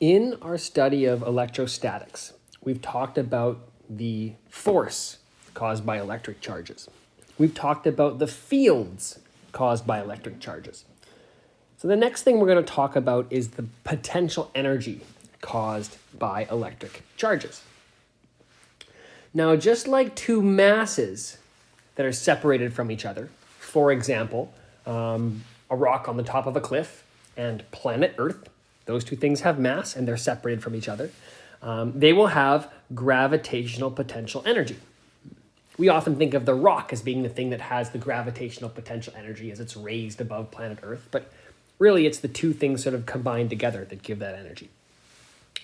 In our study of electrostatics, we've talked about the force caused by electric charges. We've talked about the fields caused by electric charges. So the next thing we're going to talk about is the potential energy caused by electric charges. Now, just like two masses that are separated from each other, for example, a rock on the top of a cliff and planet Earth, those two things have mass and they're separated from each other. They will have gravitational potential energy. We often think of the rock as being the thing that has the gravitational potential energy as it's raised above planet Earth, but really it's the two things sort of combined together that give that energy.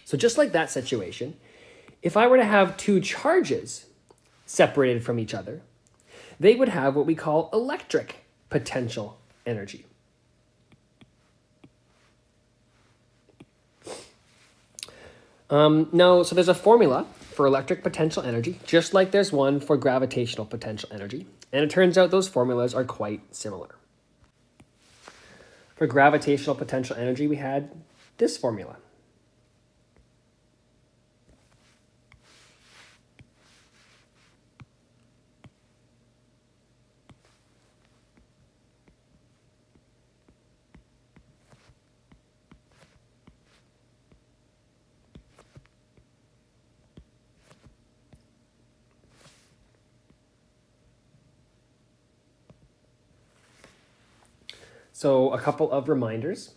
So just like that situation, if I were to have two charges separated from each other, they would have what we call electric potential energy. So there's a formula for electric potential energy, just like there's one for gravitational potential energy. And it turns out those formulas are quite similar. For gravitational potential energy, we had this formula. So a couple of reminders.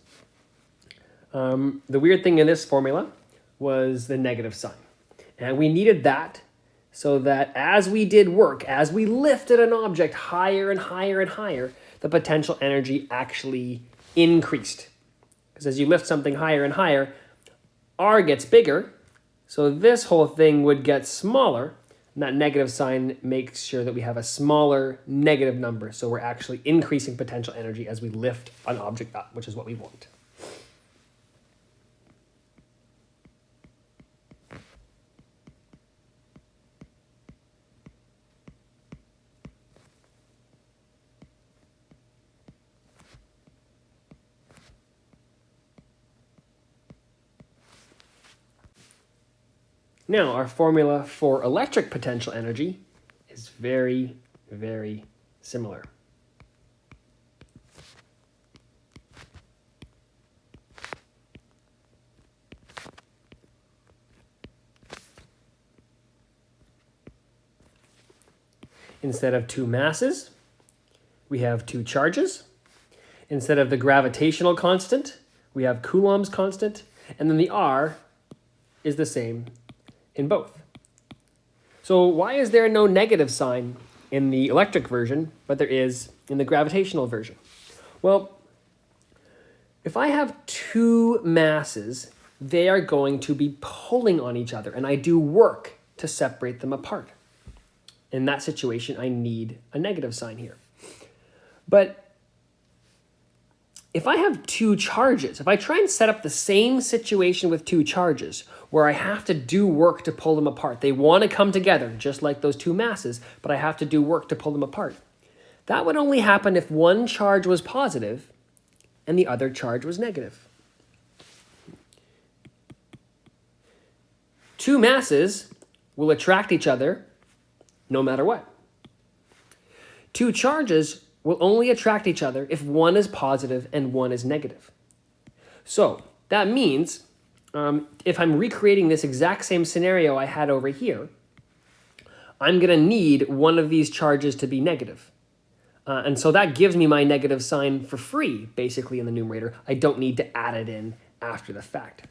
The weird thing in this formula was the negative sign. And we needed that so that as we did work, as we lifted an object higher and higher and higher, the potential energy actually increased. Because as you lift something higher and higher, R gets bigger, so this whole thing would get smaller. And that negative sign makes sure that we have a smaller negative number. So we're actually increasing potential energy as we lift an object up, which is what we want. Now, our formula for electric potential energy is very, very similar. Instead of two masses, we have two charges. Instead of the gravitational constant, we have Coulomb's constant, and then the R is the same in both. So why is there no negative sign in the electric version, but there is in the gravitational version? Well, if I have two masses, they are going to be pulling on each other, and I do work to separate them apart. In that situation, I need a negative sign here. But if I have two charges, if I try and set up the same situation with two charges where I have to do work to pull them apart, they want to come together just like those two masses, but I have to do work to pull them apart. That would only happen if one charge was positive and the other charge was negative. Two masses will attract each other no matter what. Two charges will only attract each other if one is positive and one is negative. So that means if I'm recreating this exact same scenario I had over here, I'm going to need one of these charges to be negative. And so that gives me my negative sign for free, basically, in the numerator. I don't need to add it in after the fact.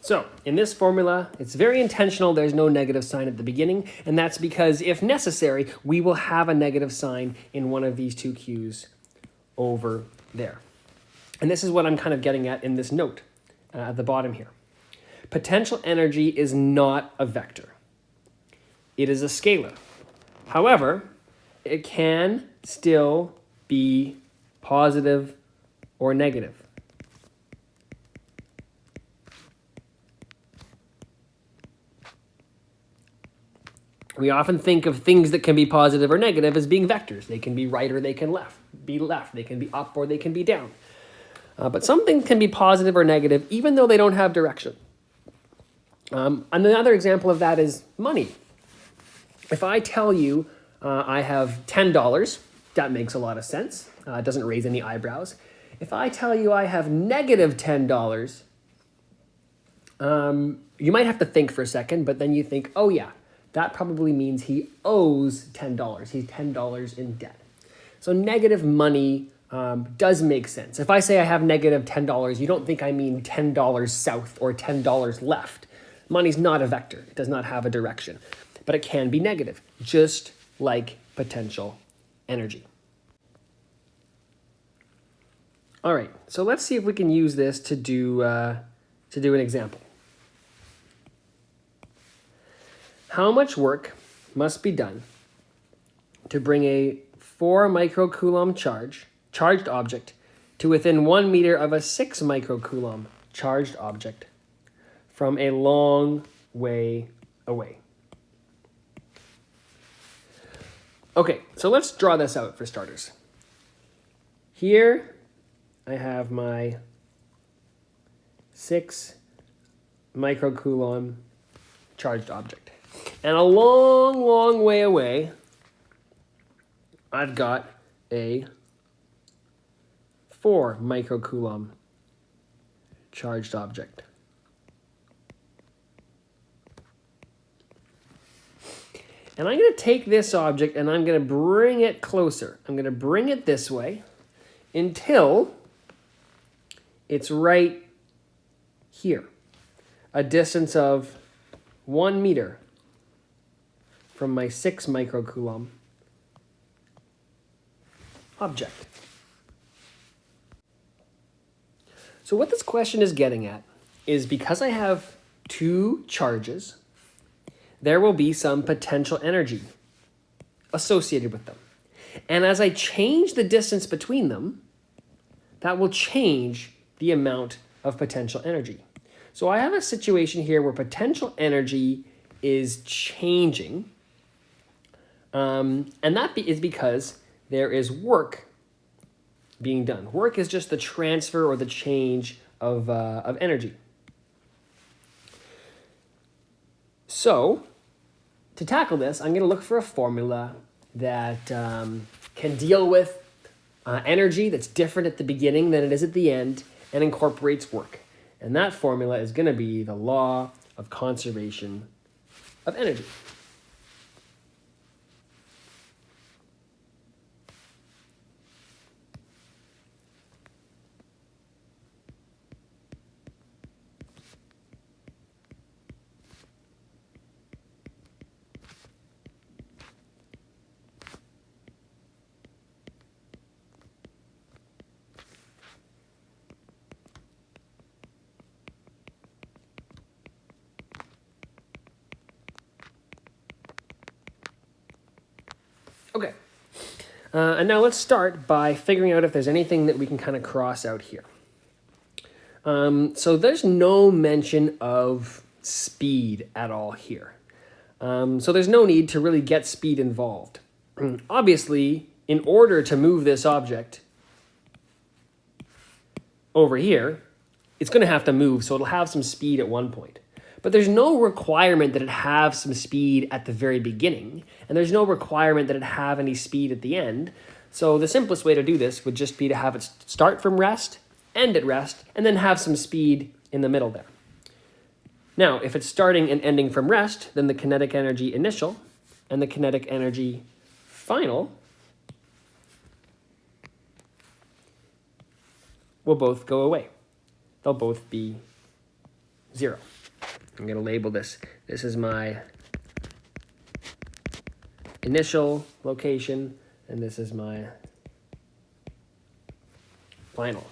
So in this formula, it's very intentional. There's no negative sign at the beginning, and that's because if necessary, we will have a negative sign in one of these two Q's over there. And this is what I'm kind of getting at in this note at the bottom here. Potential energy is not a vector. It is a scalar. However, it can still be positive or negative. We often think of things that can be positive or negative as being vectors. They can be right or they can be left. They can be up or they can be down. But something can be positive or negative even though they don't have direction. Another example of that is money. If I tell you I have $10, that makes a lot of sense. It doesn't raise any eyebrows. If I tell you I have negative $10, you might have to think for a second, but then you think, oh yeah, that probably means he owes $10. He's $10 in debt. So negative money does make sense. If I say I have negative $10, you don't think I mean $10 south or $10 left. Money's not a vector. It does not have a direction, but it can be negative, just like potential energy. All right, so let's see if we can use this to do an example. How much work must be done to bring a 4 microcoulomb charged object to within 1 meter of a 6 microcoulomb charged object from a long way away? Okay, so let's draw this out for starters. Here I have my 6 microcoulomb charged object. And a long, long way away, I've got a 4 microcoulomb charged object. And I'm going to take this object and I'm going to bring it closer. I'm going to bring it this way until it's right here, a distance of 1 meter from my 6 microcoulomb object. So what this question is getting at is because I have 2 charges, there will be some potential energy associated with them. And as I change the distance between them, that will change the amount of potential energy. So I have a situation here where potential energy is changing, and that is because there is work being done. Work is just the transfer or the change of energy. So to tackle this, I'm going to look for a formula that can deal with energy that's different at the beginning than it is at the end and incorporates work. And that formula is going to be the law of conservation of energy. Okay, and now let's start by figuring out if there's anything that we can kind of cross out here. So there's no mention of speed at all here. So there's no need to really get speed involved. Obviously, in order to move this object over here, it's going to have to move, so it'll have some speed at one point. But there's no requirement that it have some speed at the very beginning, and there's no requirement that it have any speed at the end. So the simplest way to do this would just be to have it start from rest, end at rest, and then have some speed in the middle there. Now, if it's starting and ending from rest, then the kinetic energy initial and the kinetic energy final will both go away. They'll both be 0. I'm going to label this. This is my initial location, and this is my final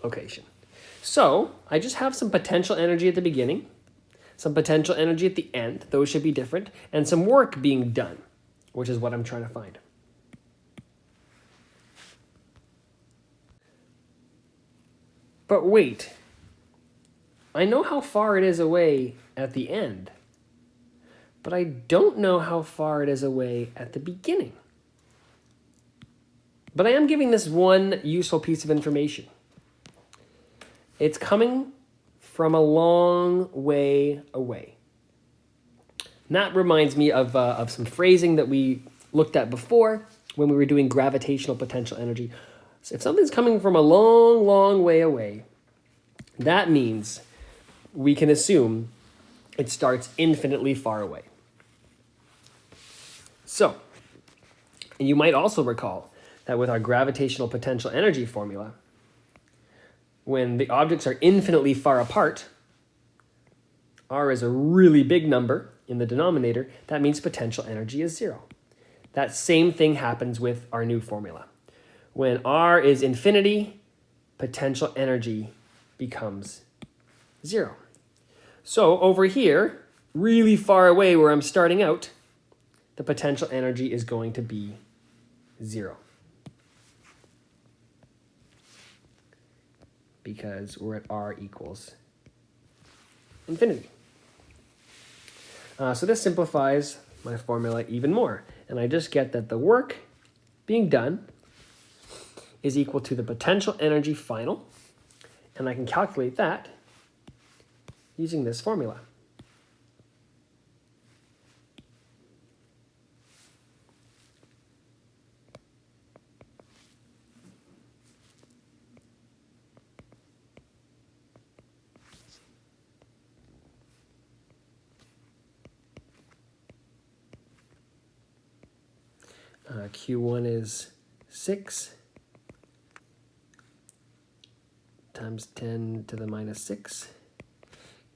location. So I just have some potential energy at the beginning, some potential energy at the end. Those should be different, and some work being done, which is what I'm trying to find. But wait, I know how far it is away at the end, but I don't know how far it is away at the beginning. But I am giving this one useful piece of information. It's coming from a long way away. And that reminds me of some phrasing that we looked at before when we were doing gravitational potential energy. So if something's coming from a long, long way away, that means we can assume it starts infinitely far away. So, and you might also recall that with our gravitational potential energy formula, when the objects are infinitely far apart, r is a really big number in the denominator, that means potential energy is 0. That same thing happens with our new formula. When r is infinity, potential energy becomes 0. So over here, really far away where I'm starting out, the potential energy is going to be 0. Because we're at r equals infinity. So this simplifies my formula even more. And I just get that the work being done is equal to the potential energy final. And I can calculate that using this formula. Q1 is 6 times 10 to the minus 6.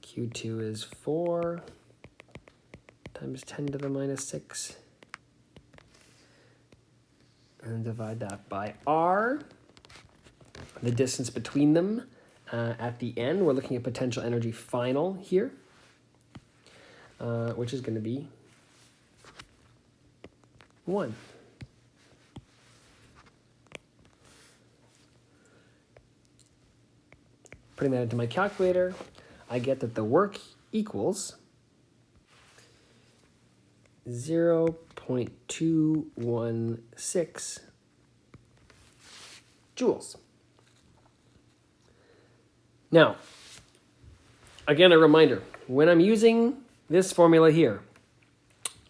Q2 is 4 times 10 to the minus 6. And divide that by r. The distance between them at the end, we're looking at potential energy final here, which is going to be 1. Putting that into my calculator, I get that the work equals 0.216 joules. Now, again, a reminder, when I'm using this formula here,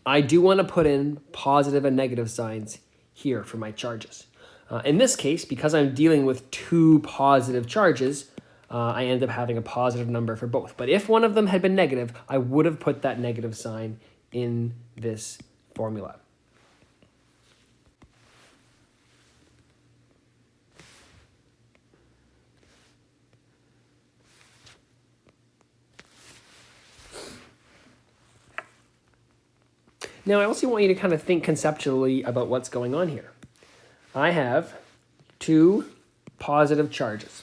I do want to put in positive and negative signs here for my charges. In this case, because I'm dealing with two positive charges, I end up having a positive number for both. But if one of them had been negative, I would have put that negative sign in this formula. Now, I also want you to kind of think conceptually about what's going on here. I have two positive charges.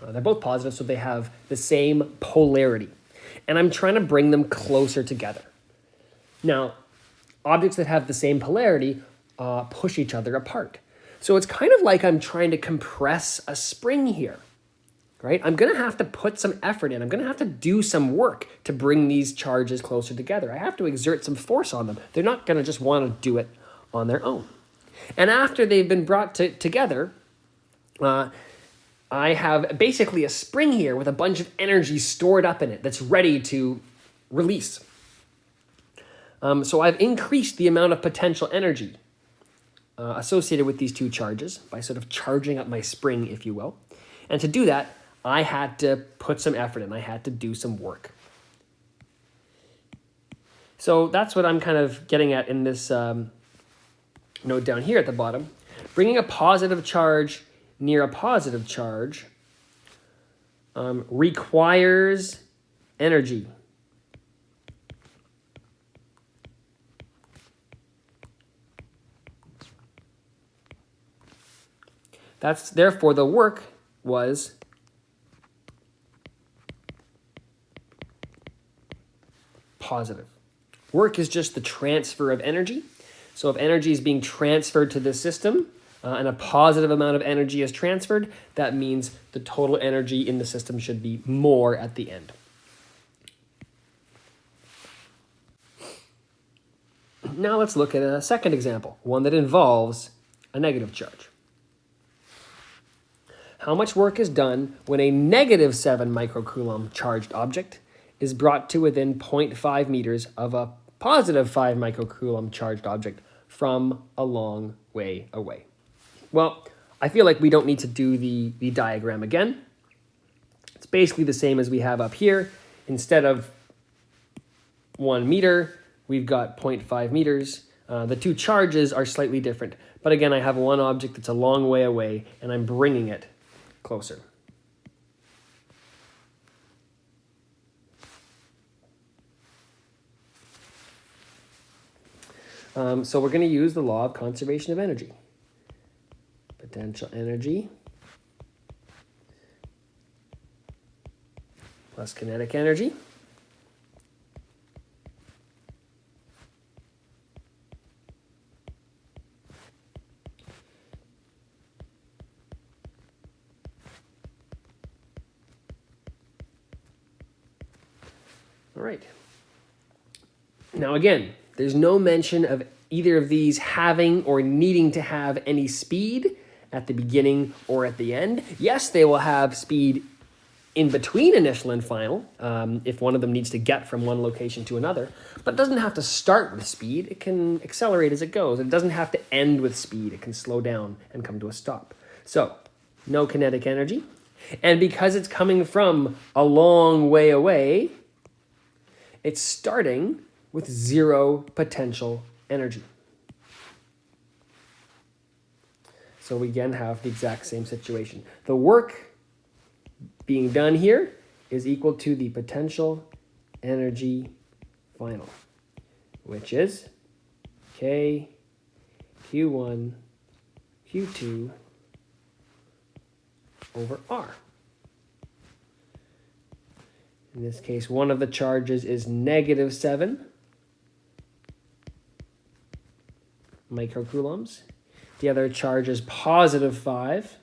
They're both positive, so they have the same polarity. And I'm trying to bring them closer together. Now, objects that have the same polarity push each other apart. So it's kind of like I'm trying to compress a spring here, right? I'm going to have to put some effort in. I'm going to have to do some work to bring these charges closer together. I have to exert some force on them. They're not going to just want to do it on their own. And after they've been brought together, I have basically a spring here with a bunch of energy stored up in it that's ready to release. So I've increased the amount of potential energy associated with these two charges by sort of charging up my spring, if you will. And to do that, I had to put some effort in. I had to do some work. So that's what I'm kind of getting at in this note down here at the bottom. Bringing a positive charge near a positive charge requires energy. Therefore, the work was positive. Work is just the transfer of energy. So if energy is being transferred to the system and a positive amount of energy is transferred, that means the total energy in the system should be more at the end. Now let's look at a second example, one that involves a negative charge. How much work is done when a negative 7 microcoulomb charged object is brought to within 0.5 meters of a positive 5 microcoulomb charged object from a long way away? Well, I feel like we don't need to do the diagram again. It's basically the same as we have up here. Instead of 1 meter, we've got 0.5 meters. The two charges are slightly different. But again, I have one object that's a long way away, and I'm bringing it closer. So we're going to use the law of conservation of energy. Potential energy plus kinetic energy All right. Now again, there's no mention of either of these having or needing to have any speed at the beginning or at the end. Yes, they will have speed in between initial and final, if one of them needs to get from one location to another, but it doesn't have to start with speed. It can accelerate as it goes. It doesn't have to end with speed. It can slow down and come to a stop. So, no kinetic energy. And because it's coming from a long way away, it's starting with 0 potential energy. So we again have the exact same situation. The work being done here is equal to the potential energy final, which is K Q1 Q2 over R. In this case, one of the charges is negative 7 microcoulombs. The other charge is positive 5.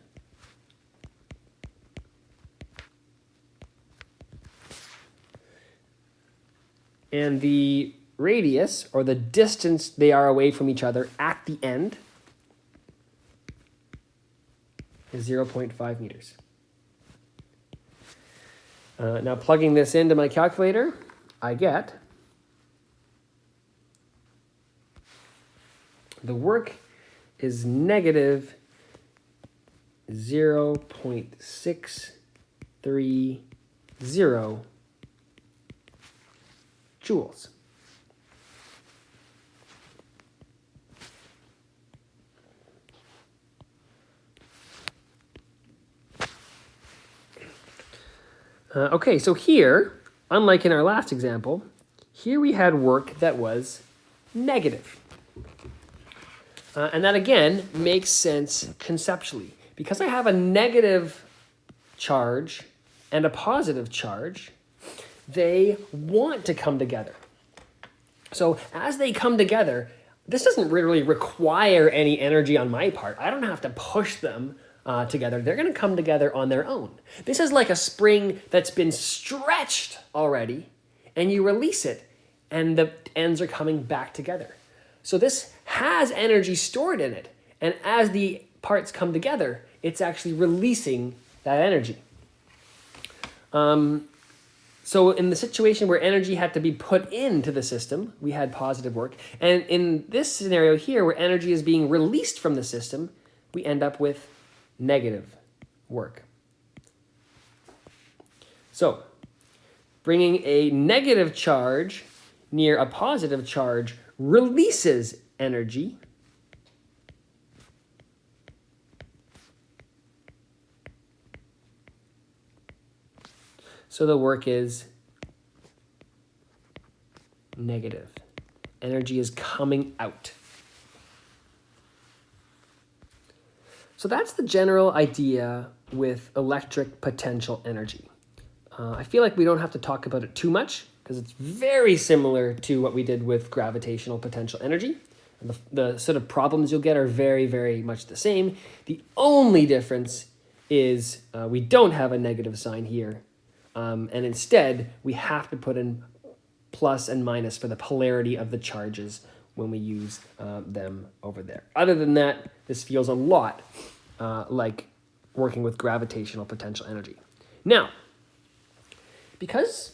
And the radius, or the distance they are away from each other at the end, is 0.5 meters. Now plugging this into my calculator, I get the work is negative 0.630 joules. Okay, so here, unlike in our last example, here we had work that was negative. And that, again, makes sense conceptually. Because I have a negative charge and a positive charge, they want to come together. So as they come together, this doesn't really require any energy on my part. I don't have to push them together. They're going to come together on their own. This is like a spring that's been stretched already, and you release it, and the ends are coming back together. So this has energy stored in it, and as the parts come together, it's actually releasing that energy. So in the situation where energy had to be put into the system, we had positive work. And in this scenario here, where energy is being released from the system, we end up with negative work. So bringing a negative charge near a positive charge releases energy. So the work is negative. Energy is coming out. So that's the general idea with electric potential energy. I feel like we don't have to talk about it too much because it's very similar to what we did with gravitational potential energy. And the sort of problems you'll get are very, very much the same. The only difference is we don't have a negative sign here. And instead, we have to put in plus and minus for the polarity of the charges when we use them over there. Other than that, this feels a lot like working with gravitational potential energy. Now, because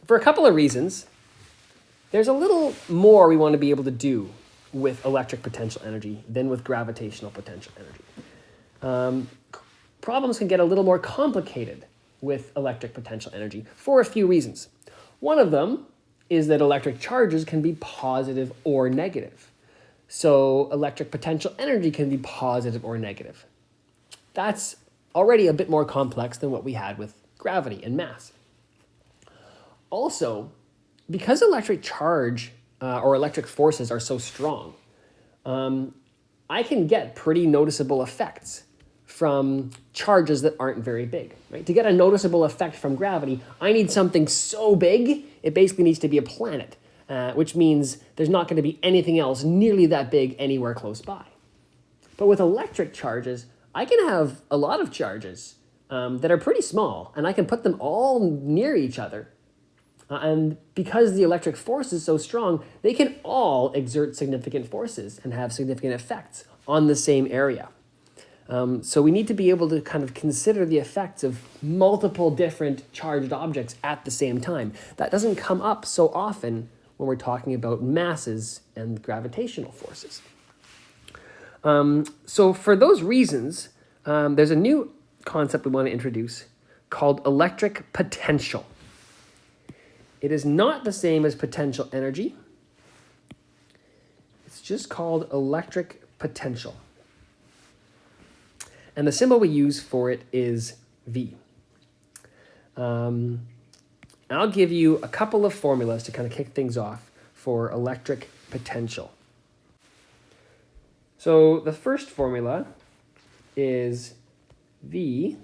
for a couple of reasons, there's a little more we want to be able to do with electric potential energy than with gravitational potential energy. Problems can get a little more complicated with electric potential energy for a few reasons. One of them is that electric charges can be positive or negative. So electric potential energy can be positive or negative. That's already a bit more complex than what we had with gravity and mass. Also, because electric charge or electric forces are so strong, I can get pretty noticeable effects from charges that aren't very big. Right? To get a noticeable effect from gravity, I need something so big, it basically needs to be a planet, which means there's not going to be anything else nearly that big anywhere close by. But with electric charges, I can have a lot of charges that are pretty small, and I can put them all near each other. And because the electric force is so strong, they can all exert significant forces and have significant effects on the same area. So we need to be able to kind of consider the effects of multiple different charged objects at the same time. That doesn't come up so often when we're talking about masses and gravitational forces. So for those reasons, there's a new concept we want to introduce called electric potential. It is not the same as potential energy. It's just called electric potential. And the symbol we use for it is V. I'll give you a couple of formulas to kind of kick things off for electric potential. So the first formula is V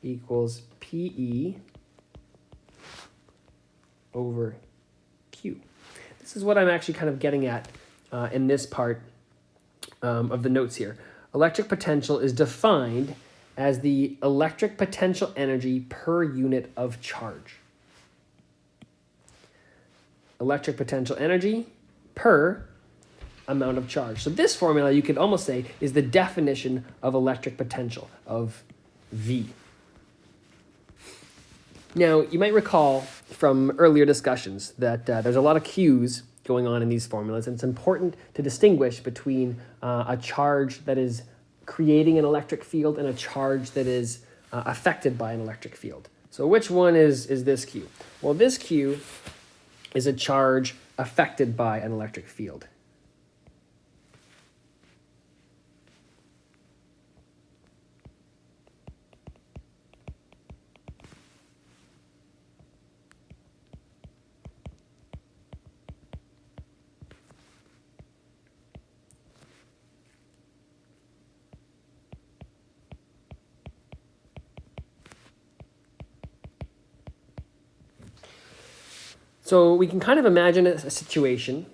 equals PE over Q. This is what I'm actually kind of getting at in this part of the notes here. Electric potential is defined as the electric potential energy per unit of charge. Electric potential energy per amount of charge. So this formula, you could almost say, is the definition of electric potential, of V. Now, you might recall from earlier discussions that there's a lot of Q's going on in these formulas, and it's important to distinguish between a charge that is creating an electric field and a charge that is affected by an electric field. So which one is this Q? Well, this Q is a charge affected by an electric field. So we can kind of imagine a situation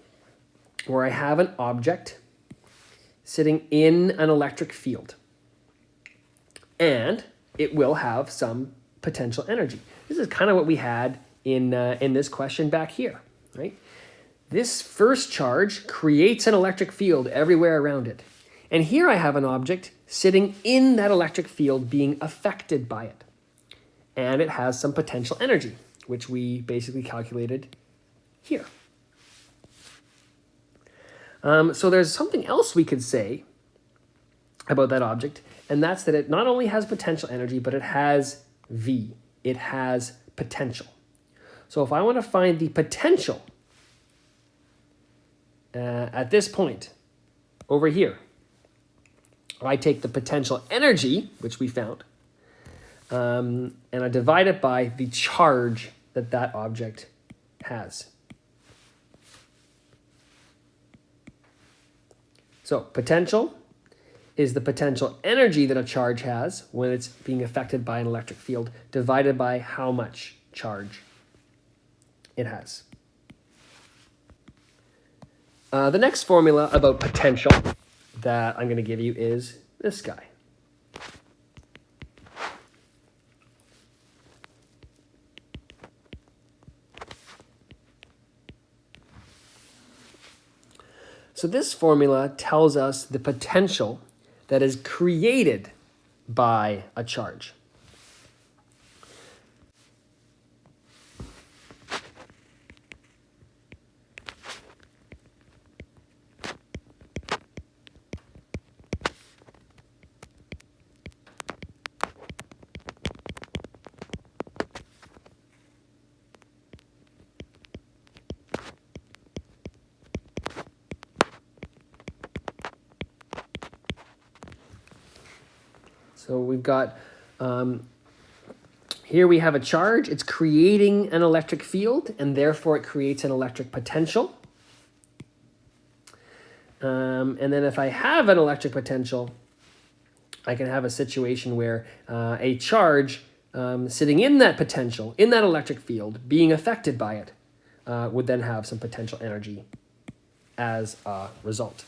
where I have an object sitting in an electric field, and it will have some potential energy. This is kind of what we had in this question back here, right? This first charge creates an electric field everywhere around it. And here I have an object sitting in that electric field being affected by it. And it has some potential energy, which we basically calculated here. So there's something else we could say about that object, and that's that it not only has potential energy, but it has V. It has potential. So if I want to find the potential at this point over here, I take the potential energy, which we found, and I divide it by the charge that object has. So potential is the potential energy that a charge has when it's being affected by an electric field divided by how much charge it has. The next formula about potential that I'm going to give you is this guy. So this formula tells us the potential that is created by a charge. So we've got, here we have a charge. It's creating an electric field, and therefore it creates an electric potential. And then if I have an electric potential, I can have a situation where a charge sitting in that potential, in that electric field, being affected by it, would then have some potential energy as a result.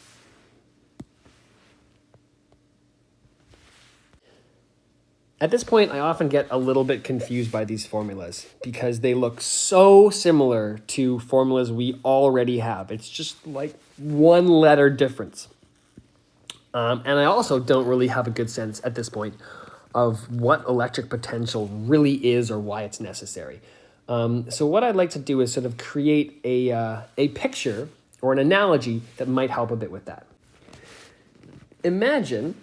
At this point, I often get a little bit confused by these formulas because they look so similar to formulas we already have. It's just like one letter difference. And I also don't really have a good sense at this point of what electric potential really is or why it's necessary. So what I'd like to do is sort of create a picture or an analogy that might help a bit with that. Imagine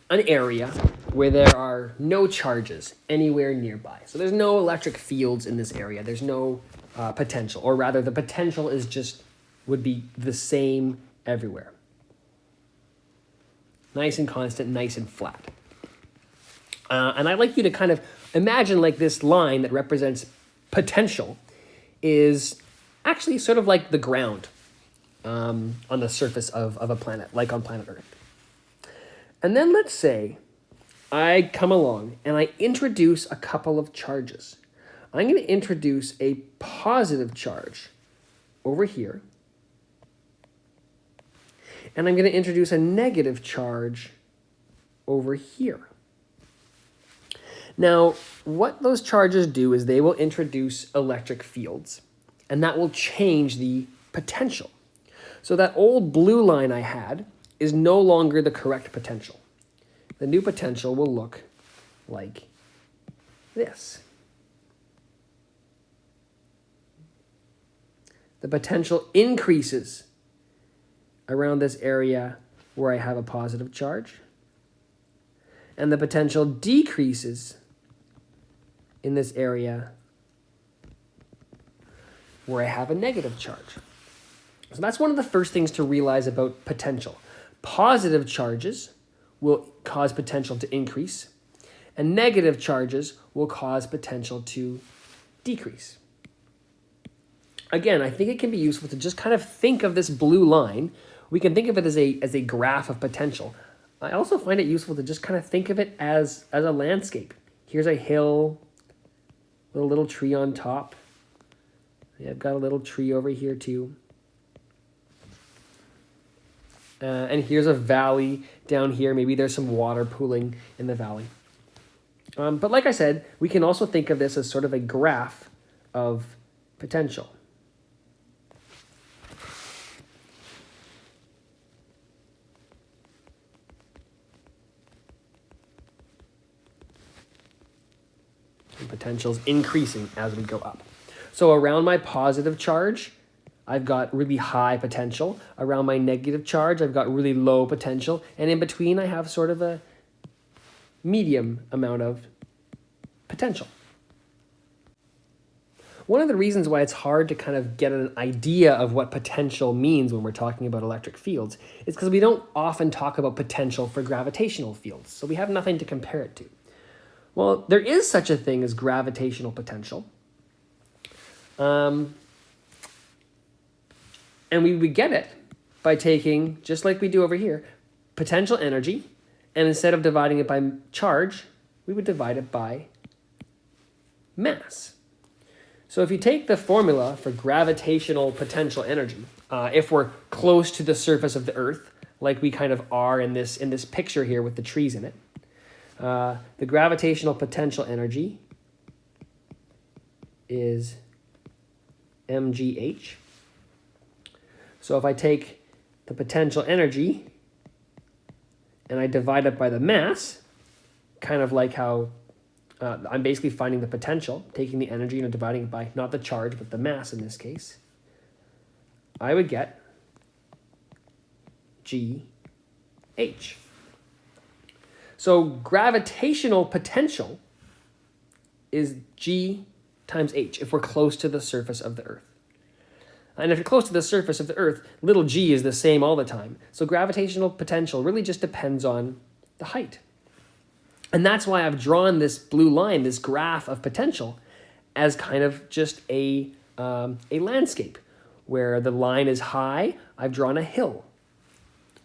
an area where there are no charges anywhere nearby. So there's no electric fields in this area. There's no potential, or rather the potential is would be the same everywhere. Nice and constant, nice and flat. And I'd like you to kind of imagine like this line that represents potential is actually sort of like the ground on the surface of a planet, like on planet Earth. And then let's say I come along and I introduce a couple of charges. I'm going to introduce a positive charge over here. And I'm going to introduce a negative charge over here. Now, what those charges do is they will introduce electric fields, and that will change the potential. So that old blue line I had is no longer the correct potential. The new potential will look like this. The potential increases around this area where I have a positive charge, and the potential decreases in this area where I have a negative charge. So that's one of the first things to realize about potential. Positive charges will cause potential to increase, and negative charges will cause potential to decrease. Again, I think it can be useful to just kind of think of this blue line. We can think of it as a graph of potential. I also find it useful to just kind of think of it as a landscape. Here's a hill with a little tree on top. I've got a little tree over here too. And here's a valley down here. Maybe there's some water pooling in the valley. But like I said, we can also think of this as sort of a graph of potential. And potential's increasing as we go up. So around my positive charge, I've got really high potential. Around my negative charge, I've got really low potential. And in between, I have sort of a medium amount of potential. One of the reasons why it's hard to kind of get an idea of what potential means when we're talking about electric fields is because we don't often talk about potential for gravitational fields. So we have nothing to compare it to. Well, there is such a thing as gravitational potential. And we get it by taking, just like we do over here, potential energy, and instead of dividing it by charge, we would divide it by mass. So if you take the formula for gravitational potential energy, if we're close to the surface of the Earth, like we kind of are in this picture here with the trees in it, the gravitational potential energy is mgh. So if I take the potential energy and I divide it by the mass, kind of like how I'm basically finding the potential, taking the energy and dividing it by not the charge, but the mass in this case, I would get GH. So gravitational potential is G times H if we're close to the surface of the Earth. And if you're close to the surface of the Earth, little g is the same all the time. So gravitational potential really just depends on the height. And that's why I've drawn this blue line, this graph of potential, as kind of just a landscape. Where the line is high, I've drawn a hill.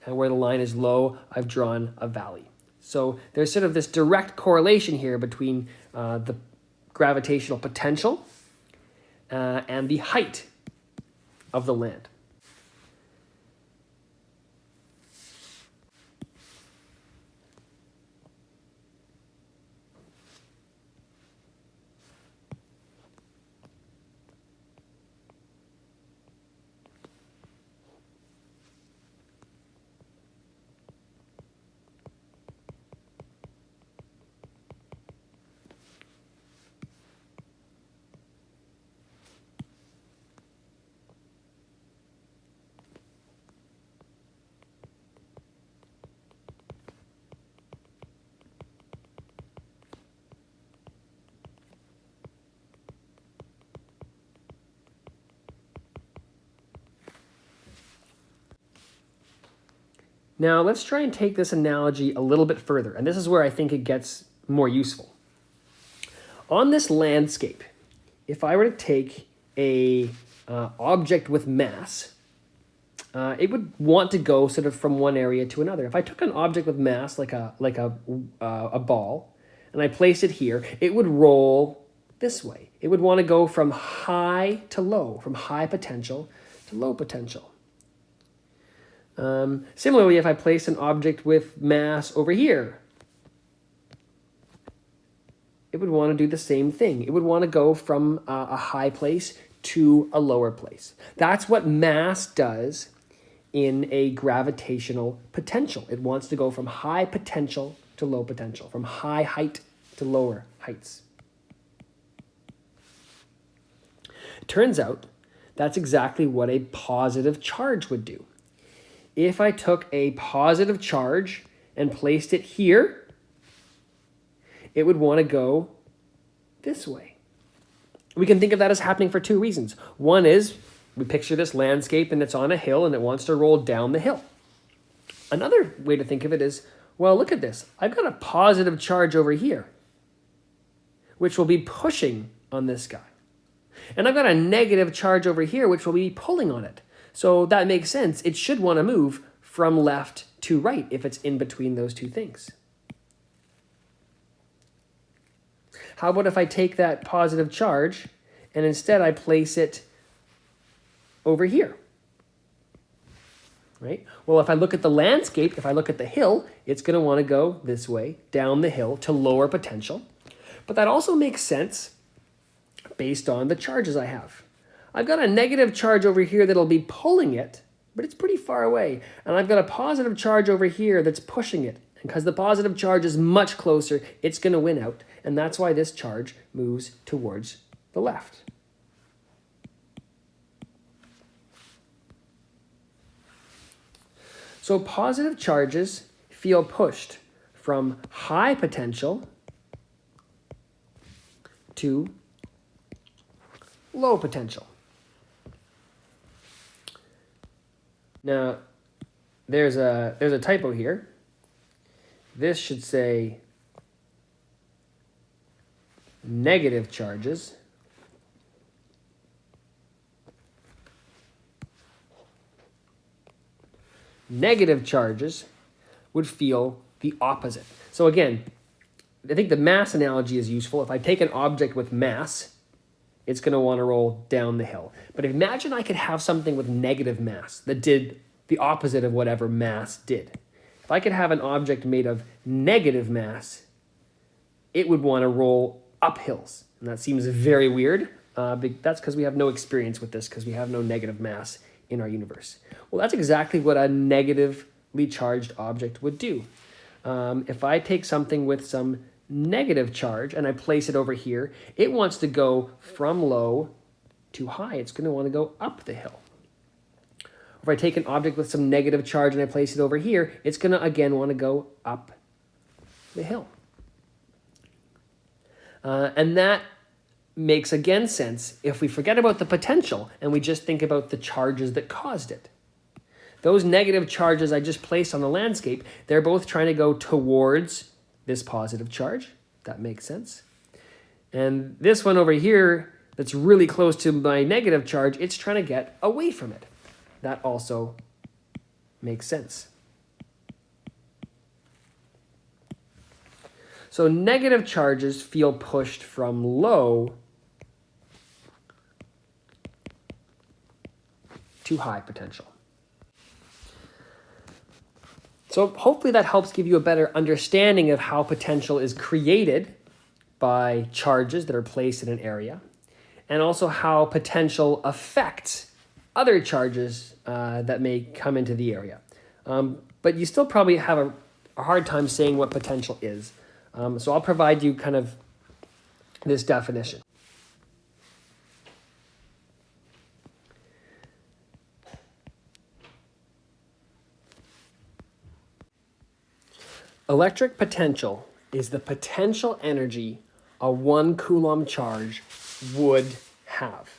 And where the line is low, I've drawn a valley. So there's sort of this direct correlation here between the gravitational potential and the height of the land. Now let's try and take this analogy a little bit further, and this is where I think it gets more useful. On this landscape, if I were to take a object with mass, it would want to go sort of from one area to another. If I took an object with mass, like a ball, and I placed it here, it would roll this way. It would want to go from high to low, from high potential to low potential. Similarly, if I place an object with mass over here, it would want to do the same thing. It would want to go from a high place to a lower place. That's what mass does in a gravitational potential. It wants to go from high potential to low potential, from high height to lower heights. It turns out that's exactly what a positive charge would do. If I took a positive charge and placed it here, it would want to go this way. We can think of that as happening for two reasons. One is we picture this landscape and it's on a hill and it wants to roll down the hill. Another way to think of it is, well, look at this. I've got a positive charge over here, which will be pushing on this guy. And I've got a negative charge over here, which will be pulling on it. So that makes sense. It should want to move from left to right if it's in between those two things. How about if I take that positive charge and instead I place it over here? Right? Well, if I look at the landscape, if I look at the hill, it's going to want to go this way, down the hill to lower potential. But that also makes sense based on the charges I have. I've got a negative charge over here that'll be pulling it, but it's pretty far away. And I've got a positive charge over here that's pushing it. And because the positive charge is much closer, it's going to win out. And that's why this charge moves towards the left. So positive charges feel pushed from high potential to low potential. Now, there's a typo here. This should say negative charges Negative charges would feel the opposite. So again, I think the mass analogy is useful. If I take an object with mass, it's going to want to roll down the hill. But imagine I could have something with negative mass that did the opposite of whatever mass did. If I could have an object made of negative mass, it would want to roll up hills. And that seems very weird. That's because we have no experience with this, because we have no negative mass in our universe. Well, that's exactly what a negatively charged object would do. If I take something with some negative charge and I place it over here, it wants to go from low to high. It's going to want to go up the hill. If I take an object with some negative charge and I place it over here, it's going to again want to go up the hill. And that makes again sense if we forget about the potential and we just think about the charges that caused it. Those negative charges I just placed on the landscape, they're both trying to go towards this positive charge. That makes sense. And this one over here that's really close to my negative charge, it's trying to get away from it. That also makes sense. So negative charges feel pushed from low to high potential. So hopefully that helps give you a better understanding of how potential is created by charges that are placed in an area, and also how potential affects other charges that may come into the area. But you still probably have a hard time saying what potential is. So I'll provide you kind of this definition. Electric potential is the potential energy a 1 Coulomb charge would have.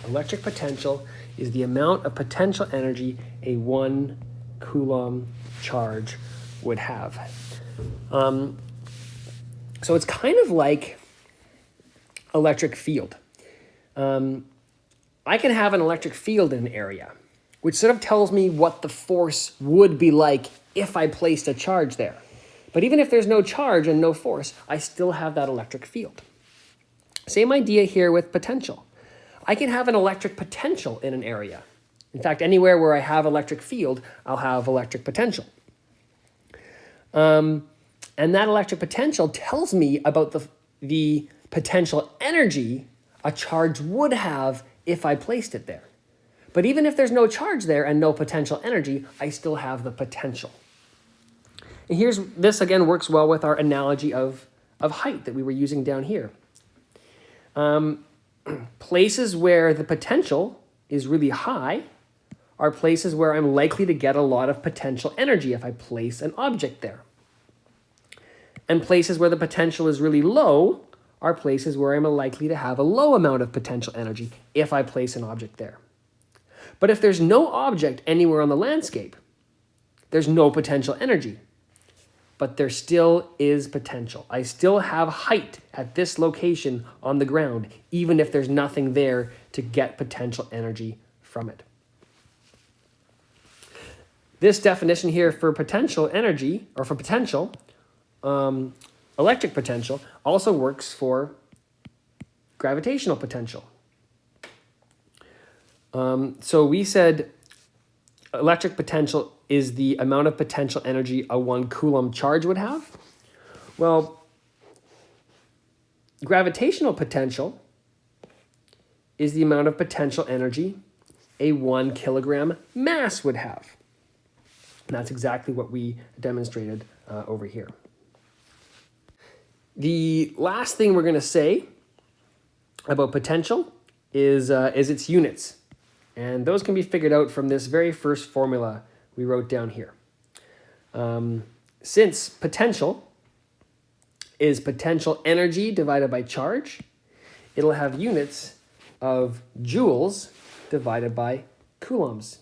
Electric potential is the amount of potential energy a 1 Coulomb charge would have. So it's kind of like electric field. I can have an electric field in an area, which sort of tells me what the force would be like if I placed a charge there. But even if there's no charge and no force, I still have that electric field. Same idea here with potential. I can have an electric potential in an area. In fact, anywhere where I have electric field, I'll have electric potential. And that electric potential tells me about the potential energy a charge would have if I placed it there. But even if there's no charge there and no potential energy, I still have the potential. And this again works well with our analogy of height that we were using down here. Places where the potential is really high are places where I'm likely to get a lot of potential energy if I place an object there. And places where the potential is really low are places where I'm likely to have a low amount of potential energy if I place an object there. But if there's no object anywhere on the landscape, there's no potential energy. But there still is potential. I still have height at this location on the ground, even if there's nothing there to get potential energy from it. This definition here for potential energy, or for potential, electric potential, also works for gravitational potential. So we said electric potential is the amount of potential energy a 1 Coulomb charge would have. Well, gravitational potential is the amount of potential energy a 1 kilogram mass would have. And that's exactly what we demonstrated over here. The last thing we're going to say about potential is its units. And those can be figured out from this very first formula we wrote down here. Since potential is potential energy divided by charge, it'll have units of joules divided by coulombs.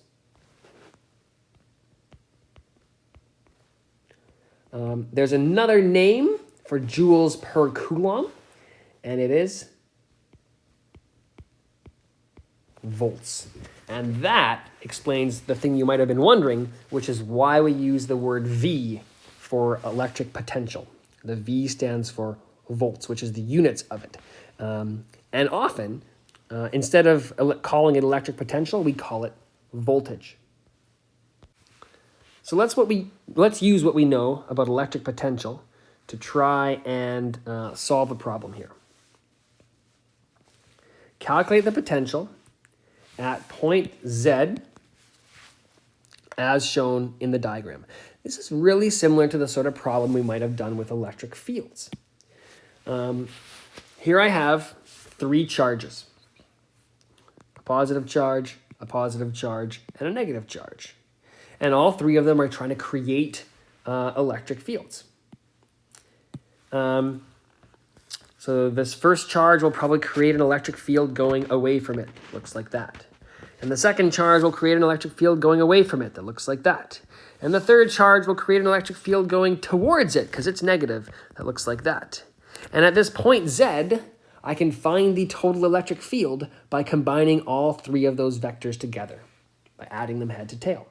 There's another name for joules per coulomb, and it is volts. And that explains the thing you might have been wondering, which is why we use the word V for electric potential. The V stands for volts, which is the units of it. And often, instead of calling it electric potential, we call it voltage. So let's use what we know about electric potential to try and solve a problem here. Calculate the potential at point Z as shown in the diagram. This is really similar to the sort of problem we might have done with electric fields. Here I have 3 charges: a positive charge, and a negative charge. And all 3 of them are trying to create electric fields. So this first charge will probably create an electric field going away from it. Looks like that. And the second charge will create an electric field going away from it that looks like that. And the third charge will create an electric field going towards it because it's negative. That looks like that. And at this point Z, I can find the total electric field by combining all 3 of those vectors together, by adding them head to tail.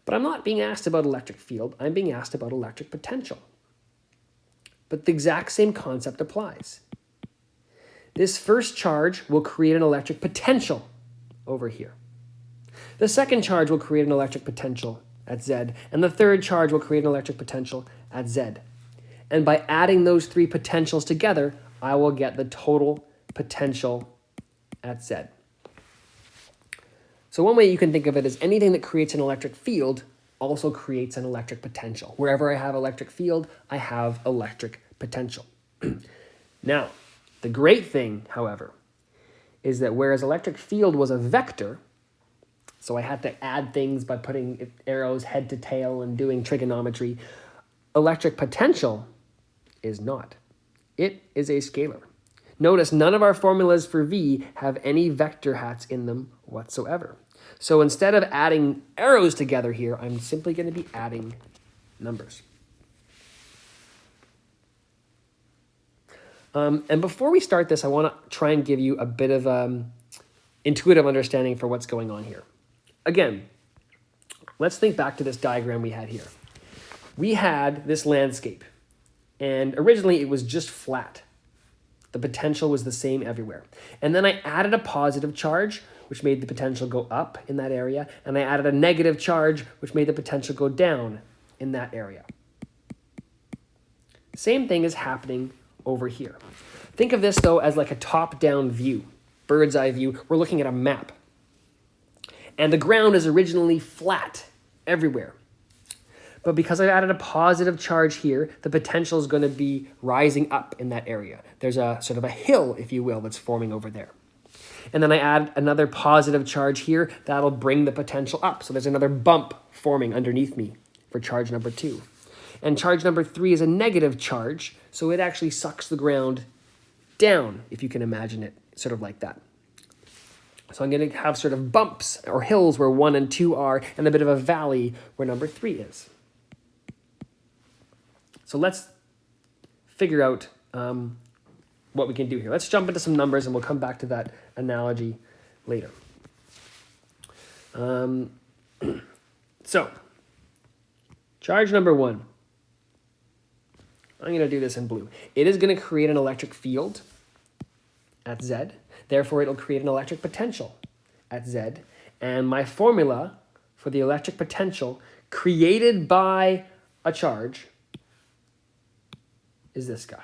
But I'm not being asked about electric field. I'm being asked about electric potential. But the exact same concept applies. This first charge will create an electric potential over here. The second charge will create an electric potential at Z, and the third charge will create an electric potential at Z. And by adding those 3 potentials together, I will get the total potential at Z. So one way you can think of it is anything that creates an electric field also creates an electric potential. Wherever I have electric field, I have electric potential. Now, the great thing, however, is that whereas electric field was a vector, so I had to add things by putting arrows head to tail and doing trigonometry, electric potential is not. It is a scalar. Notice none of our formulas for V have any vector hats in them whatsoever. So instead of adding arrows together here, I'm simply going to be adding numbers. And before we start this, I want to try and give you a bit of intuitive understanding for what's going on here. Again, let's think back to this diagram we had here. We had this landscape, and originally it was just flat. The potential was the same everywhere. And then I added a positive charge, which made the potential go up in that area, and I added a negative charge, which made the potential go down in that area. Same thing is happening over here. Think of this, though, as like a top-down view, bird's eye view. We're looking at a map. And the ground is originally flat everywhere. But because I've added a positive charge here, the potential is going to be rising up in that area. There's a sort of a hill, if you will, that's forming over there. And then I add another positive charge here. That'll bring the potential up. So there's another bump forming underneath me for charge number 2. And charge number 3 is a negative charge, so it actually sucks the ground down, if you can imagine it, sort of like that. So I'm going to have sort of bumps or hills where 1 and 2 are, and a bit of a valley where number 3 is. So let's figure out what we can do here. Let's jump into some numbers, and we'll come back to that analogy later. So, charge number 1. I'm going to do this in blue. It is going to create an electric field at Z. Therefore, it'll create an electric potential at Z. And my formula for the electric potential created by a charge is this guy.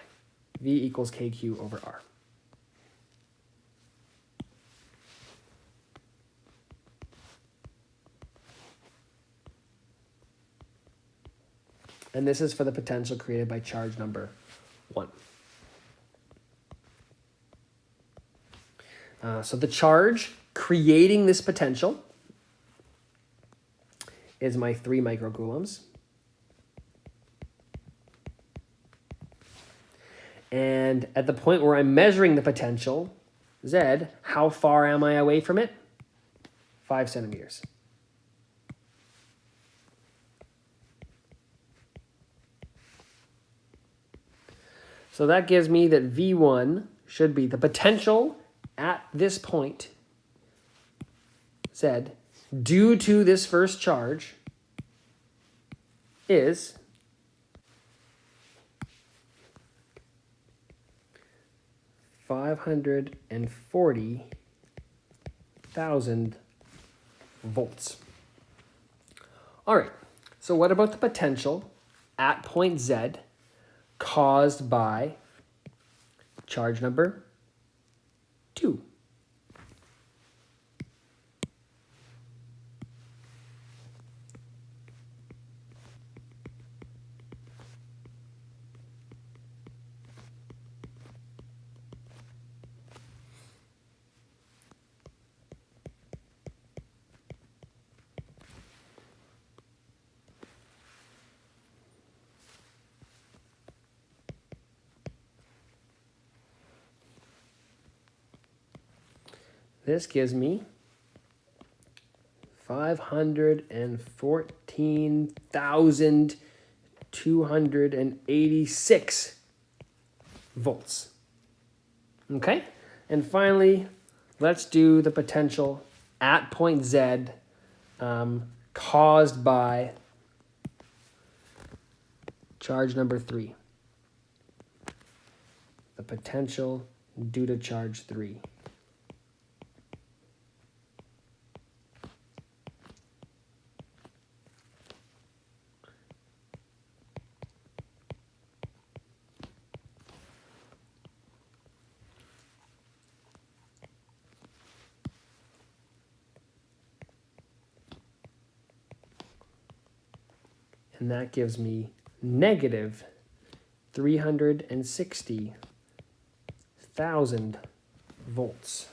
V equals KQ over R. And this is for the potential created by charge number 1. So the charge creating this potential is my 3 microcoulombs. And at the point where I'm measuring the potential, Z, how far am I away from it? 5 centimeters. So that gives me that V1 should be the potential at this point, Z, due to this first charge, is 540,000 volts. All right, so what about the potential at point Z caused by charge number 2? This gives me 514,286 volts. Okay? And finally, let's do the potential at point Z caused by charge number 3. The potential due to charge 3. And that gives me negative 360,000 volts.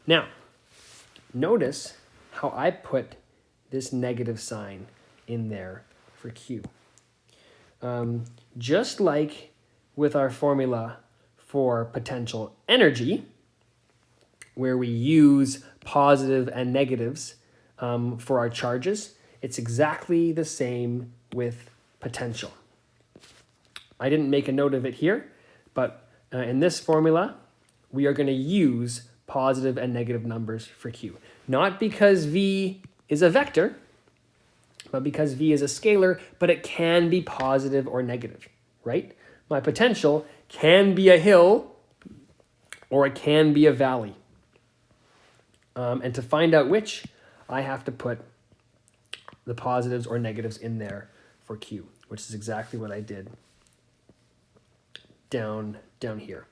Now, notice how I put this negative sign in there for Q. Just like with our formula for potential energy, where we use positive and negatives for our charges, it's exactly the same with potential. I didn't make a note of it here, but in this formula, we are going to use positive and negative numbers for Q. Not because V is a vector, but because V is a scalar, but it can be positive or negative, right? My potential can be a hill or it can be a valley. And to find out which, I have to put the positives or negatives in there for Q, which is exactly what I did down here.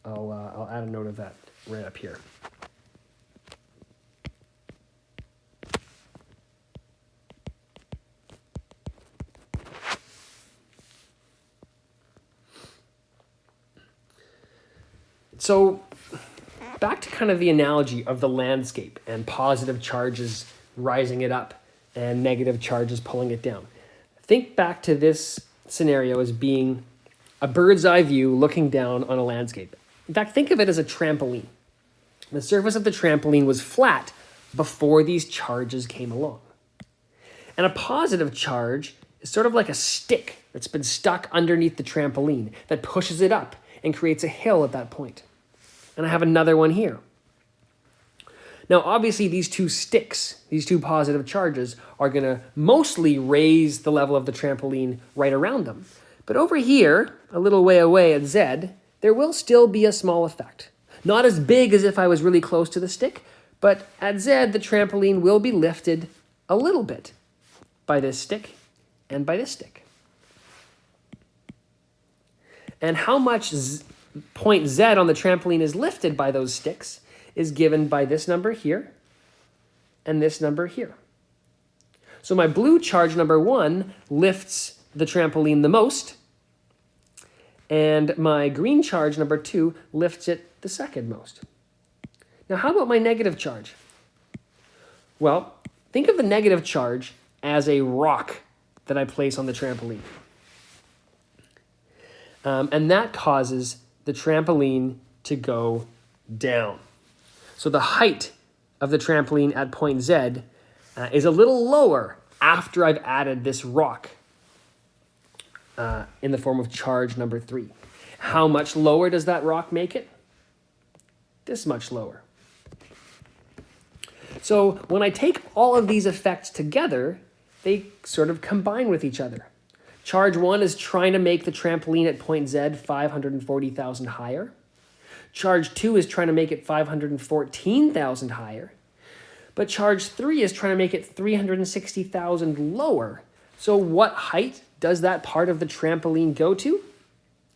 I'll add a note of that right up here. So back to kind of the analogy of the landscape and positive charges rising it up and negative charges pulling it down. Think back to this scenario as being a bird's eye view looking down on a landscape. In fact, think of it as a trampoline. The surface of the trampoline was flat before these charges came along. And a positive charge is sort of like a stick that's been stuck underneath the trampoline that pushes it up and creates a hill at that point. And I have another one here. Now, obviously, these two sticks, these two positive charges, are going to mostly raise the level of the trampoline right around them. But over here, a little way away at Z, there will still be a small effect. Not as big as if I was really close to the stick, but at Z, the trampoline will be lifted a little bit by this stick and by this stick. And how much point Z on the trampoline is lifted by those sticks is given by this number here and this number here. So my blue charge number 1 lifts the trampoline the most, and my green charge number 2 lifts it the second most. Now, how about my negative charge? Well, think of the negative charge as a rock that I place on the trampoline. And that causes the trampoline to go down. So the height of the trampoline at point Z is a little lower after I've added this rock in the form of charge number 3. How much lower does that rock make it? This much lower. So when I take all of these effects together, they sort of combine with each other. Charge 1 is trying to make the trampoline at point Z 540,000 higher. Charge 2 is trying to make it 514,000 higher. But charge 3 is trying to make it 360,000 lower. So what height does that part of the trampoline go to?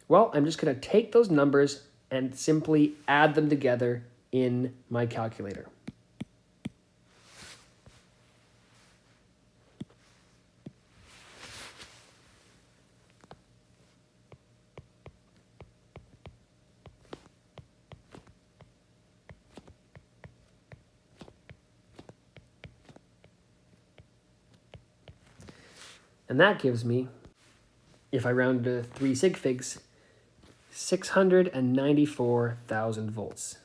Well, I'm just going to take those numbers and simply add them together in my calculator. And that gives me, if I round to 3 sig figs, 694,000 volts.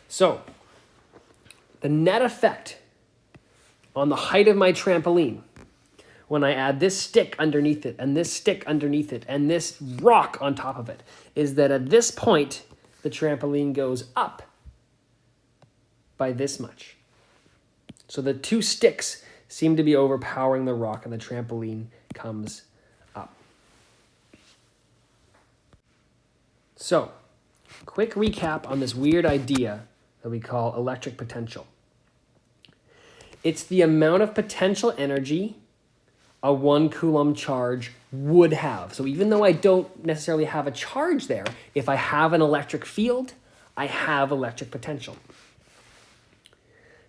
So, the net effect on the height of my trampoline when I add this stick underneath it, and this stick underneath it, and this rock on top of it, is that at this point, the trampoline goes up by this much. So the 2 sticks seem to be overpowering the rock, and the trampoline comes up. So, quick recap on this weird idea that we call electric potential. It's the amount of potential energy a 1 coulomb charge would have. So even though I don't necessarily have a charge there, if I have an electric field, I have electric potential.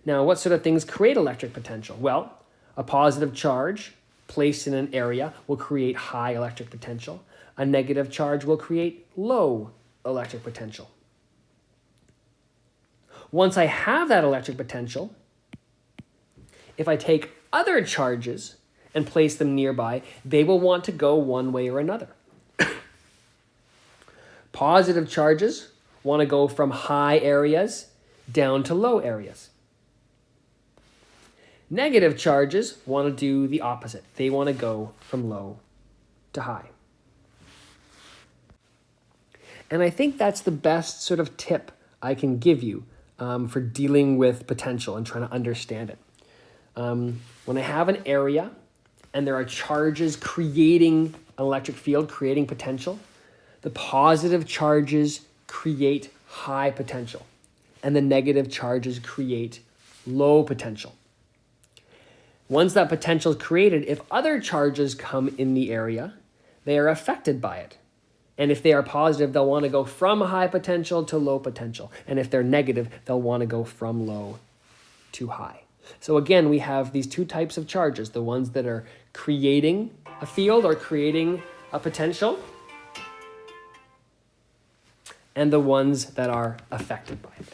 Now, what sort of things create electric potential? Well, a positive charge placed in an area will create high electric potential. A negative charge will create low electric potential. Once I have that electric potential, if I take other charges and place them nearby, they will want to go one way or another. Positive charges want to go from high areas down to low areas. Negative charges want to do the opposite. They want to go from low to high. And I think that's the best sort of tip I can give you for dealing with potential and trying to understand it. When I have an area and there are charges creating an electric field, creating potential, the positive charges create high potential, and the negative charges create low potential. Once that potential is created, if other charges come in the area, they are affected by it. And if they are positive, they'll want to go from high potential to low potential. And if they're negative, they'll want to go from low to high. So again, we have these 2 types of charges, the ones that are creating a field or creating a potential, and the ones that are affected by it.